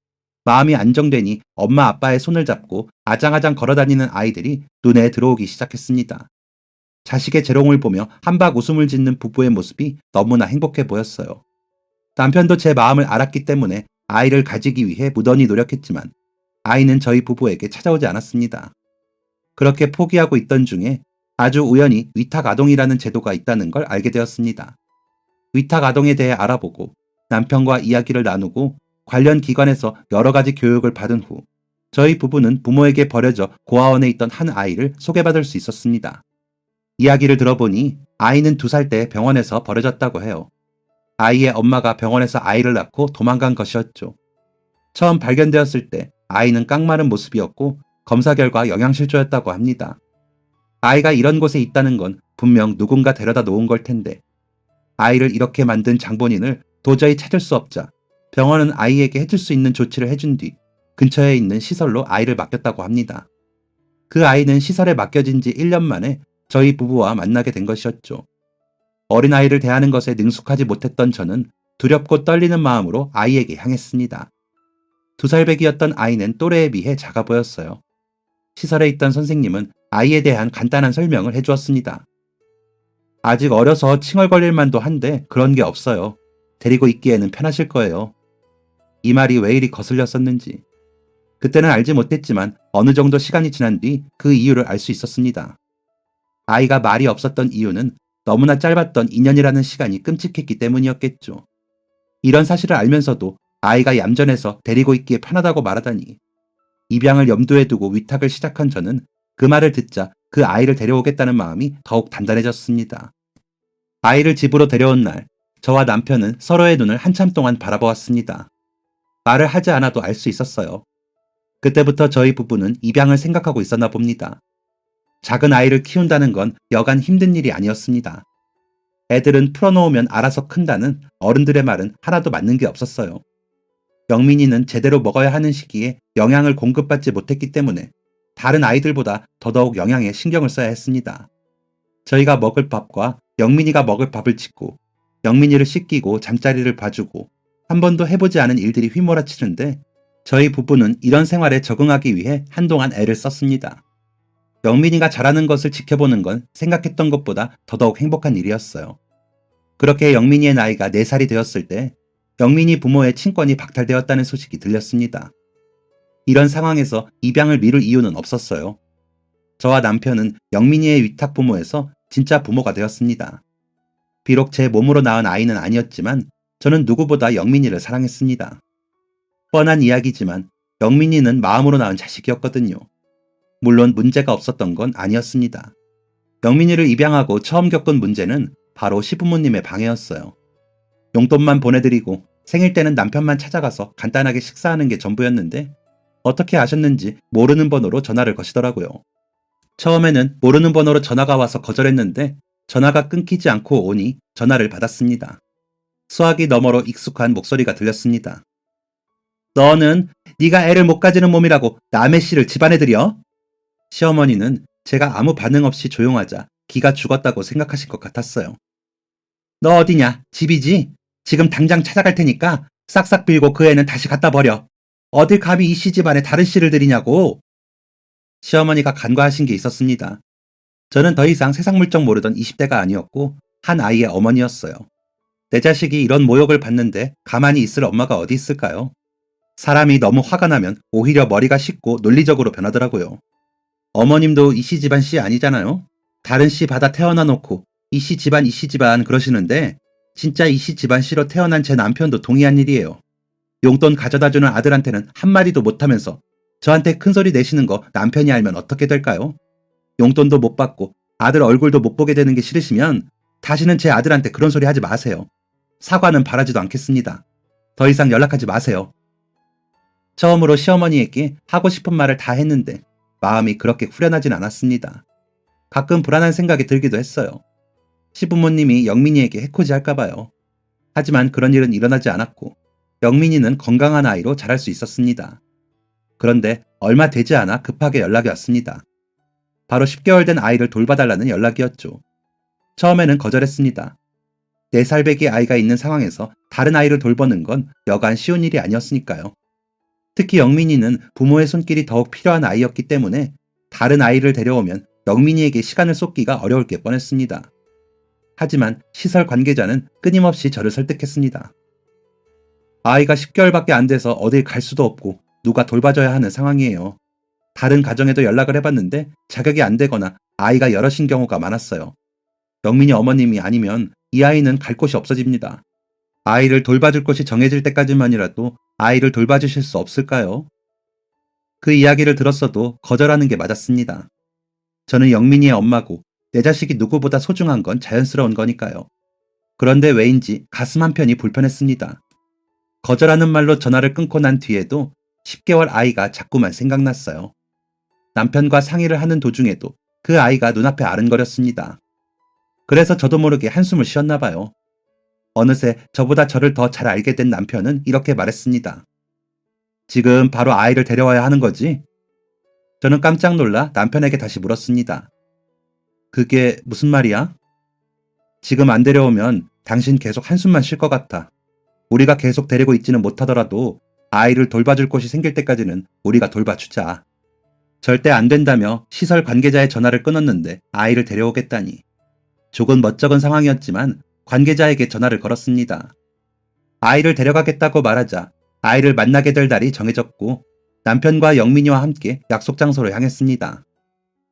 마음이 안정되니 엄마 아빠의 손을 잡고 아장아장 걸어다니는 아이들이 눈에 들어오기 시작했습니다. 자식의 재롱을 보며 한박 웃음을 짓는 부부의 모습이 너무나 행복해 보였어요. 남편도 제 마음을 알았기 때문에 아이를 가지기 위해 무던히 노력했지만 아이는 저희 부부에게 찾아오지 않았습니다. 그렇게 포기하고 있던 중에 아주 우연히 위탁아동이라는 제도가 있다는 걸 알게 되었습니다. 위탁아동에 대해 알아보고 남편과 이야기를 나누고 관련 기관에서 여러 가지 교육을 받은 후 저희 부부는 부모에게 버려져 고아원에 있던 한 아이를 소개받을 수 있었습니다. 이야기를 들어보니 아이는 2살 때 병원에서 버려졌다고 해요. 아이의 엄마가 병원에서 아이를 낳고 도망간 것이었죠. 처음 발견되었을 때 아이는 깡마른 모습이었고 검사 결과 영양실조였다고 합니다. 아이가 이런 곳에 있다는 건 분명 누군가 데려다 놓은 걸 텐데 아이를 이렇게 만든 장본인을 도저히 찾을 수 없자 병원은 아이에게 해줄 수 있는 조치를 해준 뒤 근처에 있는 시설로 아이를 맡겼다고 합니다. 그 아이는 시설에 맡겨진 지 1년 만에 저희 부부와 만나게 된 것이었죠. 어린아이를 대하는 것에 능숙하지 못했던 저는 두렵고 떨리는 마음으로 아이에게 향했습니다. 2살배기였던 아이는 또래에 비해 작아 보였어요. 시설에 있던 선생님은 아이에 대한 간단한 설명을 해주었습니다. 아직 어려서 칭얼거릴 만도 한데 그런 게 없어요. 데리고 있기에는 편하실 거예요. 이 말이 왜 이리 거슬렸었는지. 그때는 알지 못했지만 어느 정도 시간이 지난 뒤 그 이유를 알 수 있었습니다. 아이가 말이 없었던 이유는 너무나 짧았던 2년이라는 시간이 끔찍했기 때문이었겠죠. 이런 사실을 알면서도 아이가 얌전해서 데리고 있기에 편하다고 말하다니. 입양을 염두에 두고 위탁을 시작한 저는 그 말을 듣자 그 아이를 데려오겠다는 마음이 더욱 단단해졌습니다. 아이를 집으로 데려온 날, 저와 남편은 서로의 눈을 한참 동안 바라보았습니다. 말을 하지 않아도 알 수 있었어요. 그때부터 저희 부부는 입양을 생각하고 있었나 봅니다. 작은 아이를 키운다는 건 여간 힘든 일이 아니었습니다. 애들은 풀어놓으면 알아서 큰다는 어른들의 말은 하나도 맞는 게 없었어요. 영민이는 제대로 먹어야 하는 시기에 영양을 공급받지 못했기 때문에 다른 아이들보다 더더욱 영양에 신경을 써야 했습니다. 저희가 먹을 밥과 영민이가 먹을 밥을 짓고 영민이를 씻기고 잠자리를 봐주고 한 번도 해보지 않은 일들이 휘몰아치는데 저희 부부는 이런 생활에 적응하기 위해 한동안 애를 썼습니다. 영민이가 자라는 것을 지켜보는 건 생각했던 것보다 더더욱 행복한 일이었어요. 그렇게 영민이의 나이가 4살이 되었을 때 영민이 부모의 친권이 박탈되었다는 소식이 들렸습니다. 이런 상황에서 입양을 미룰 이유는 없었어요. 저와 남편은 영민이의 위탁 부모에서 진짜 부모가 되었습니다. 비록 제 몸으로 낳은 아이는 아니었지만 저는 누구보다 영민이를 사랑했습니다. 뻔한 이야기지만 영민이는 마음으로 낳은 자식이었거든요. 물론 문제가 없었던 건 아니었습니다. 영민이를 입양하고 처음 겪은 문제는 바로 시부모님의 방해였어요. 용돈만 보내드리고 생일 때는 남편만 찾아가서 간단하게 식사하는 게 전부였는데 어떻게 아셨는지 모르는 번호로 전화를 거시더라고요. 처음에는 모르는 번호로 전화가 와서 거절했는데 전화가 끊기지 않고 오니 전화를 받았습니다. 수화기 너머로 익숙한 목소리가 들렸습니다. 너는 네가 애를 못 가지는 몸이라고 남의 씨를 집안에 들여? 시어머니는 제가 아무 반응 없이 조용하자 기가 죽었다고 생각하실 것 같았어요. 너 어디냐? 집이지? 지금 당장 찾아갈 테니까 싹싹 빌고 그 애는 다시 갖다 버려. 어딜 감히 이 시집안에 다른 씨를 들이냐고. 시어머니가 간과하신 게 있었습니다. 저는 더 이상 세상 물정 모르던 20대가 아니었고 한 아이의 어머니였어요. 내 자식이 이런 모욕을 받는데 가만히 있을 엄마가 어디 있을까요? 사람이 너무 화가 나면 오히려 머리가 식고 논리적으로 변하더라고요. 어머님도 이씨 집안 씨 아니잖아요? 다른 씨 받아 태어나 놓고 이씨 집안 그러시는데 진짜 이씨 집안 씨로 태어난 제 남편도 동의한 일이에요. 용돈 가져다주는 아들한테는 한마디도 못하면서 저한테 큰소리 내시는 거 남편이 알면 어떻게 될까요? 용돈도 못 받고 아들 얼굴도 못 보게 되는 게 싫으시면 다시는 제 아들한테 그런 소리 하지 마세요. 사과는 바라지도 않겠습니다. 더 이상 연락하지 마세요. 처음으로 시어머니에게 하고 싶은 말을 다 했는데 마음이 그렇게 후련하진 않았습니다. 가끔 불안한 생각이 들기도 했어요. 시부모님이 영민이에게 해코지 할까봐요. 하지만 그런 일은 일어나지 않았고 영민이는 건강한 아이로 자랄 수 있었습니다. 그런데 얼마 되지 않아 급하게 연락이 왔습니다. 바로 10개월 된 아이를 돌봐달라는 연락이었죠. 처음에는 거절했습니다. 4살배기 아이가 있는 상황에서 다른 아이를 돌보는 건 여간 쉬운 일이 아니었으니까요. 특히 영민이는 부모의 손길이 더욱 필요한 아이였기 때문에 다른 아이를 데려오면 영민이에게 시간을 쏟기가 어려울 게 뻔했습니다. 하지만 시설 관계자는 끊임없이 저를 설득했습니다. 아이가 10개월밖에 안 돼서 어딜 갈 수도 없고 누가 돌봐줘야 하는 상황이에요. 다른 가정에도 연락을 해봤는데 자격이 안 되거나 아이가 여럿인 경우가 많았어요. 영민이 어머님이 아니면 이 아이는 갈 곳이 없어집니다. 아이를 돌봐줄 곳이 정해질 때까지만이라도 아이를 돌봐주실 수 없을까요? 그 이야기를 들었어도 거절하는 게 맞았습니다. 저는 영민이의 엄마고 내 자식이 누구보다 소중한 건 자연스러운 거니까요. 그런데 왜인지 가슴 한편이 불편했습니다. 거절하는 말로 전화를 끊고 난 뒤에도 10개월 아이가 자꾸만 생각났어요. 남편과 상의를 하는 도중에도 그 아이가 눈앞에 아른거렸습니다. 그래서 저도 모르게 한숨을 쉬었나 봐요. 어느새 저보다 저를 더 잘 알게 된 남편은 이렇게 말했습니다. 지금 바로 아이를 데려와야 하는 거지? 저는 깜짝 놀라 남편에게 다시 물었습니다. 그게 무슨 말이야? 지금 안 데려오면 당신 계속 한숨만 쉴 것 같아. 우리가 계속 데리고 있지는 못하더라도 아이를 돌봐줄 곳이 생길 때까지는 우리가 돌봐주자. 절대 안 된다며 시설 관계자의 전화를 끊었는데 아이를 데려오겠다니. 조금 멋쩍은 상황이었지만 관계자에게 전화를 걸었습니다. 아이를 데려가겠다고 말하자 아이를 만나게 될 날이 정해졌고 남편과 영민이와 함께 약속 장소로 향했습니다.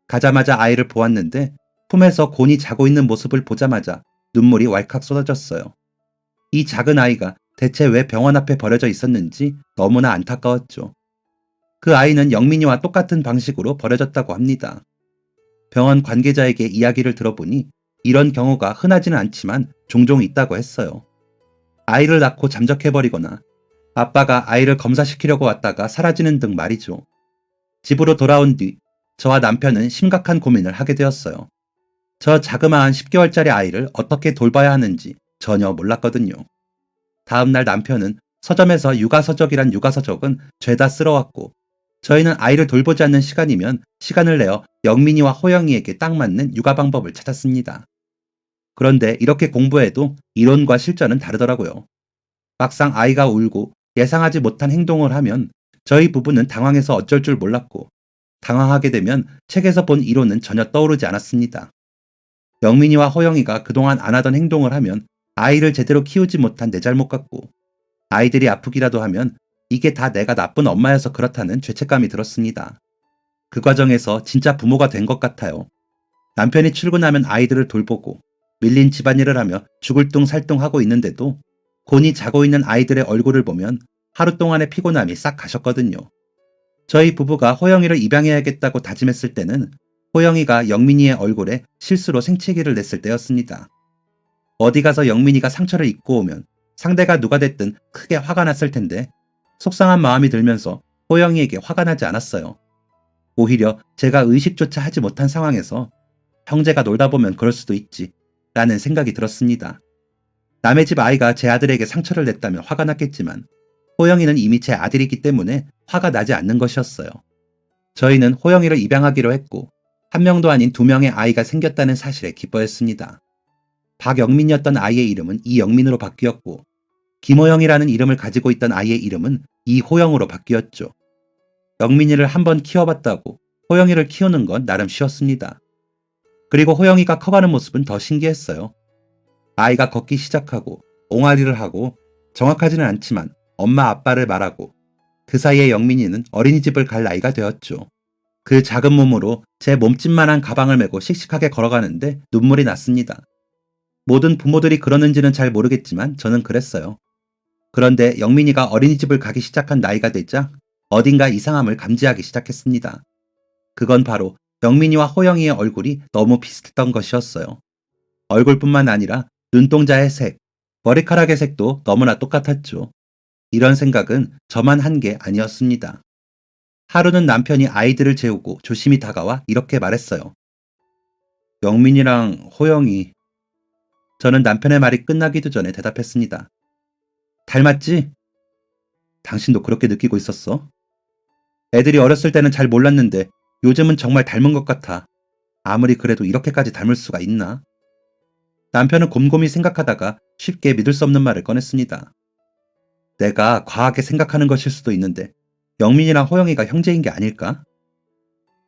가자마자 아이를 보았는데 품에서 곤히 자고 있는 모습을 보자마자 눈물이 왈칵 쏟아졌어요. 이 작은 아이가 대체 왜 병원 앞에 버려져 있었는지 너무나 안타까웠죠. 그 아이는 영민이와 똑같은 방식으로 버려졌다고 합니다. 병원 관계자에게 이야기를 들어보니 이런 경우가 흔하지는 않지만 종종 있다고 했어요. 아이를 낳고 잠적해버리거나 아빠가 아이를 검사시키려고 왔다가 사라지는 등 말이죠. 집으로 돌아온 뒤 저와 남편은 심각한 고민을 하게 되었어요. 저 자그마한 10개월짜리 아이를 어떻게 돌봐야 하는지 전혀 몰랐거든요. 다음날 남편은 서점에서 육아서적이란 육아서적은 죄다 쓸어왔고 저희는 아이를 돌보지 않는 시간이면 시간을 내어 영민이와 호영이에게 딱 맞는 육아 방법을 찾았습니다. 그런데 이렇게 공부해도 이론과 실전은 다르더라고요. 막상 아이가 울고 예상하지 못한 행동을 하면 저희 부부는 당황해서 어쩔 줄 몰랐고 당황하게 되면 책에서 본 이론은 전혀 떠오르지 않았습니다. 영민이와 호영이가 그동안 안 하던 행동을 하면 아이를 제대로 키우지 못한 내 잘못 같고 아이들이 아프기라도 하면 이게 다 내가 나쁜 엄마여서 그렇다는 죄책감이 들었습니다. 그 과정에서 진짜 부모가 된 것 같아요. 남편이 출근하면 아이들을 돌보고 밀린 집안일을 하며 죽을 둥 살둥하고 있는데도 곤히 자고 있는 아이들의 얼굴을 보면 하루 동안의 피곤함이 싹 가셨거든요. 저희 부부가 호영이를 입양해야겠다고 다짐했을 때는 호영이가 영민이의 얼굴에 실수로 생채기를 냈을 때였습니다. 어디 가서 영민이가 상처를 입고 오면 상대가 누가 됐든 크게 화가 났을 텐데 속상한 마음이 들면서 호영이에게 화가 나지 않았어요. 오히려 제가 의식조차 하지 못한 상황에서 형제가 놀다 보면 그럴 수도 있지 라는 생각이 들었습니다. 남의 집 아이가 제 아들에게 상처를 냈다면 화가 났겠지만 호영이는 이미 제 아들이기 때문에 화가 나지 않는 것이었어요. 저희는 호영이를 입양하기로 했고 한 명도 아닌 2명의 아이가 생겼다는 사실에 기뻐했습니다. 박영민이었던 아이의 이름은 이영민으로 바뀌었고 김호영이라는 이름을 가지고 있던 아이의 이름은 이호영으로 바뀌었죠. 영민이를 한번 키워봤다고 호영이를 키우는 건 나름 쉬웠습니다. 그리고 호영이가 커가는 모습은 더 신기했어요. 아이가 걷기 시작하고 옹알이를 하고 정확하지는 않지만 엄마 아빠를 말하고 그 사이에 영민이는 어린이집을 갈 나이가 되었죠. 그 작은 몸으로 제 몸집만한 가방을 메고 씩씩하게 걸어가는데 눈물이 났습니다. 모든 부모들이 그러는지는 잘 모르겠지만 저는 그랬어요. 그런데 영민이가 어린이집을 가기 시작한 나이가 되자 어딘가 이상함을 감지하기 시작했습니다. 그건 바로 영민이와 호영이의 얼굴이 너무 비슷했던 것이었어요. 얼굴뿐만 아니라 눈동자의 색, 머리카락의 색도 너무나 똑같았죠. 이런 생각은 저만 한 게 아니었습니다. 하루는 남편이 아이들을 재우고 조심히 다가와 이렇게 말했어요. 영민이랑 호영이. 저는 남편의 말이 끝나기도 전에 대답했습니다. 닮았지? 당신도 그렇게 느끼고 있었어? 애들이 어렸을 때는 잘 몰랐는데 요즘은 정말 닮은 것 같아. 아무리 그래도 이렇게까지 닮을 수가 있나? 남편은 곰곰이 생각하다가 쉽게 믿을 수 없는 말을 꺼냈습니다. 내가 과하게 생각하는 것일 수도 있는데 영민이랑 호영이가 형제인 게 아닐까?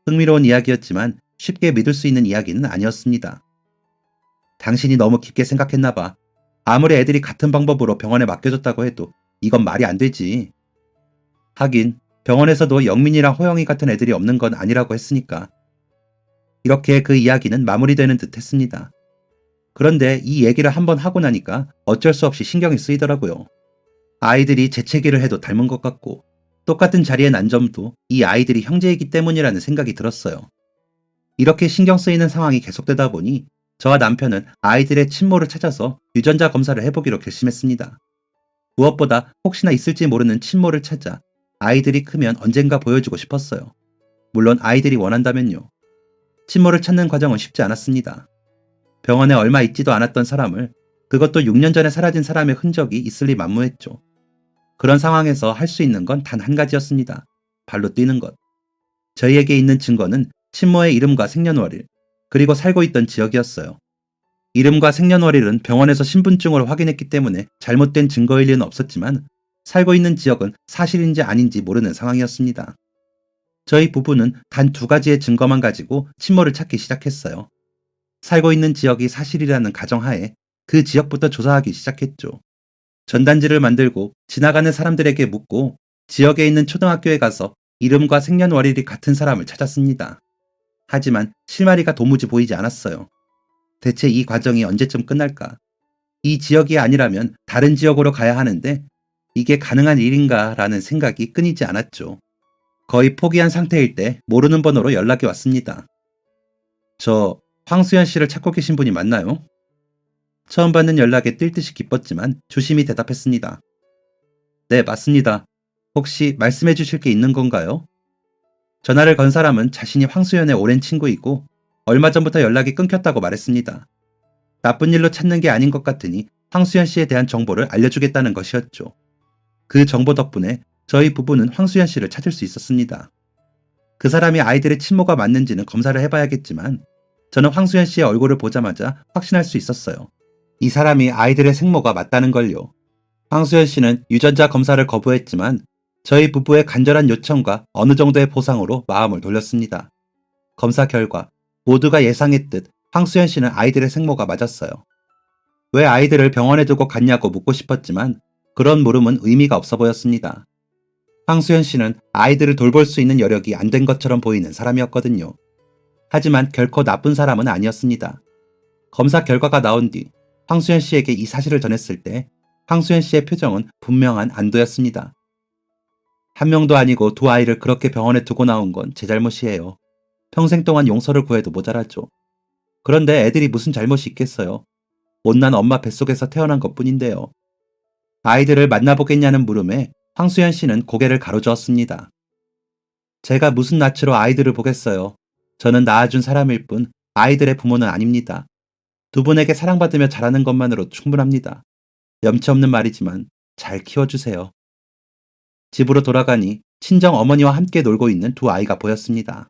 흥미로운 이야기였지만 쉽게 믿을 수 있는 이야기는 아니었습니다. 당신이 너무 깊게 생각했나 봐. 아무리 애들이 같은 방법으로 병원에 맡겨졌다고 해도 이건 말이 안 되지. 하긴 병원에서도 영민이랑 호영이 같은 애들이 없는 건 아니라고 했으니까. 이렇게 그 이야기는 마무리되는 듯 했습니다. 그런데 이 얘기를 한번 하고 나니까 어쩔 수 없이 신경이 쓰이더라고요. 아이들이 재채기를 해도 닮은 것 같고 똑같은 자리에 난 점도 이 아이들이 형제이기 때문이라는 생각이 들었어요. 이렇게 신경 쓰이는 상황이 계속되다 보니 저와 남편은 아이들의 친모를 찾아서 유전자 검사를 해보기로 결심했습니다. 무엇보다 혹시나 있을지 모르는 친모를 찾아 아이들이 크면 언젠가 보여주고 싶었어요. 물론 아이들이 원한다면요. 친모를 찾는 과정은 쉽지 않았습니다. 병원에 얼마 있지도 않았던 사람을, 그것도 6년 전에 사라진 사람의 흔적이 있을 리 만무했죠. 그런 상황에서 할 수 있는 건 단 한 가지였습니다. 발로 뛰는 것. 저희에게 있는 증거는 친모의 이름과 생년월일, 그리고 살고 있던 지역이었어요. 이름과 생년월일은 병원에서 신분증으로 확인했기 때문에 잘못된 증거일 리는 없었지만 살고 있는 지역은 사실인지 아닌지 모르는 상황이었습니다. 저희 부부는 단 2가지의 증거만 가지고 친모를 찾기 시작했어요. 살고 있는 지역이 사실이라는 가정하에 그 지역부터 조사하기 시작했죠. 전단지를 만들고 지나가는 사람들에게 묻고 지역에 있는 초등학교에 가서 이름과 생년월일이 같은 사람을 찾았습니다. 하지만 실마리가 도무지 보이지 않았어요. 대체 이 과정이 언제쯤 끝날까? 이 지역이 아니라면 다른 지역으로 가야 하는데 이게 가능한 일인가 라는 생각이 끊이지 않았죠. 거의 포기한 상태일 때 모르는 번호로 연락이 왔습니다. 저 황수연 씨를 찾고 계신 분이 맞나요? 처음 받는 연락에 뛸 듯이 기뻤지만 조심히 대답했습니다. 네, 맞습니다. 혹시 말씀해 주실 게 있는 건가요? 전화를 건 사람은 자신이 황수연의 오랜 친구이고 얼마 전부터 연락이 끊겼다고 말했습니다. 나쁜 일로 찾는 게 아닌 것 같으니 황수연 씨에 대한 정보를 알려주겠다는 것이었죠. 그 정보 덕분에 저희 부부는 황수연 씨를 찾을 수 있었습니다. 그 사람이 아이들의 친모가 맞는지는 검사를 해봐야겠지만 저는 황수연 씨의 얼굴을 보자마자 확신할 수 있었어요. 이 사람이 아이들의 생모가 맞다는 걸요. 황수연 씨는 유전자 검사를 거부했지만 저희 부부의 간절한 요청과 어느 정도의 보상으로 마음을 돌렸습니다. 검사 결과 모두가 예상했듯 황수연 씨는 아이들의 생모가 맞았어요. 왜 아이들을 병원에 두고 갔냐고 묻고 싶었지만 그런 물음은 의미가 없어 보였습니다. 황수연 씨는 아이들을 돌볼 수 있는 여력이 안 된 것처럼 보이는 사람이었거든요. 하지만 결코 나쁜 사람은 아니었습니다. 검사 결과가 나온 뒤 황수연 씨에게 이 사실을 전했을 때 황수연 씨의 표정은 분명한 안도였습니다. 한 명도 아니고 2아이를 그렇게 병원에 두고 나온 건 제 잘못이에요. 평생 동안 용서를 구해도 모자라죠. 그런데 애들이 무슨 잘못이 있겠어요. 못난 엄마 뱃속에서 태어난 것뿐인데요. 아이들을 만나보겠냐는 물음에 황수연 씨는 고개를 가로저었습니다. 제가 무슨 낯으로 아이들을 보겠어요. 저는 낳아준 사람일 뿐 아이들의 부모는 아닙니다. 2분에게 사랑받으며 자라는 것만으로 충분합니다. 염치 없는 말이지만 잘 키워주세요. 집으로 돌아가니 친정 어머니와 함께 놀고 있는 2아이가 보였습니다.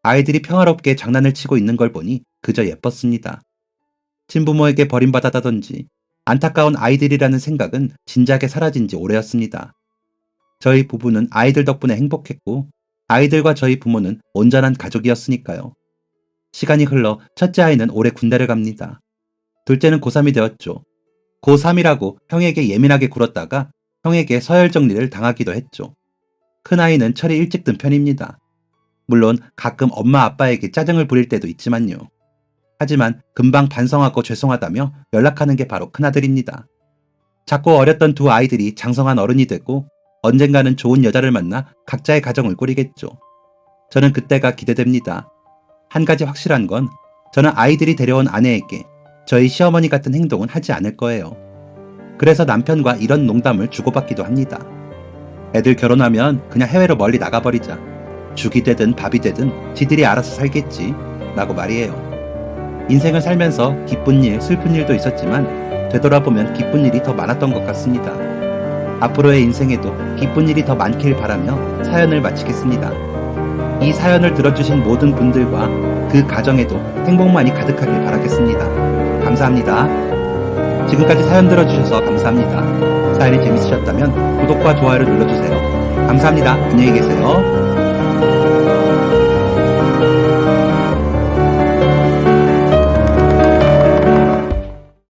아이들이 평화롭게 장난을 치고 있는 걸 보니 그저 예뻤습니다. 친부모에게 버림받았다든지 안타까운 아이들이라는 생각은 진작에 사라진 지 오래였습니다. 저희 부부는 아이들 덕분에 행복했고 아이들과 저희 부모는 온전한 가족이었으니까요. 시간이 흘러 첫째 아이는 올해 군대를 갑니다. 둘째는 고3이 되었죠. 고3이라고 형에게 예민하게 굴었다가 형에게 서열 정리를 당하기도 했죠. 큰아이는 철이 일찍 든 편입니다. 물론 가끔 엄마 아빠에게 짜증을 부릴 때도 있지만요. 하지만 금방 반성하고 죄송하다며 연락하는 게 바로 큰아들입니다. 작고 어렸던 두 아이들이 장성한 어른이 되고 언젠가는 좋은 여자를 만나 각자의 가정을 꾸리겠죠. 저는 그때가 기대됩니다. 한 가지 확실한 건 저는 아이들이 데려온 아내에게 저희 시어머니 같은 행동은 하지 않을 거예요. 그래서 남편과 이런 농담을 주고받기도 합니다. 애들 결혼하면 그냥 해외로 멀리 나가버리자. 죽이 되든 밥이 되든 지들이 알아서 살겠지 라고 말이에요. 인생을 살면서 기쁜 일, 슬픈 일도 있었지만 되돌아보면 기쁜 일이 더 많았던 것 같습니다. 앞으로의 인생에도 기쁜 일이 더 많길 바라며 사연을 마치겠습니다. 이 사연을 들어주신 모든 분들과 그 가정에도 행복만이 가득하길 바라겠습니다. 감사합니다. 지금까지 사연 들어주셔서 감사합니다. 사연이 재밌으셨다면 구독과 좋아요를 눌러주세요. 감사합니다. 안녕히 계세요.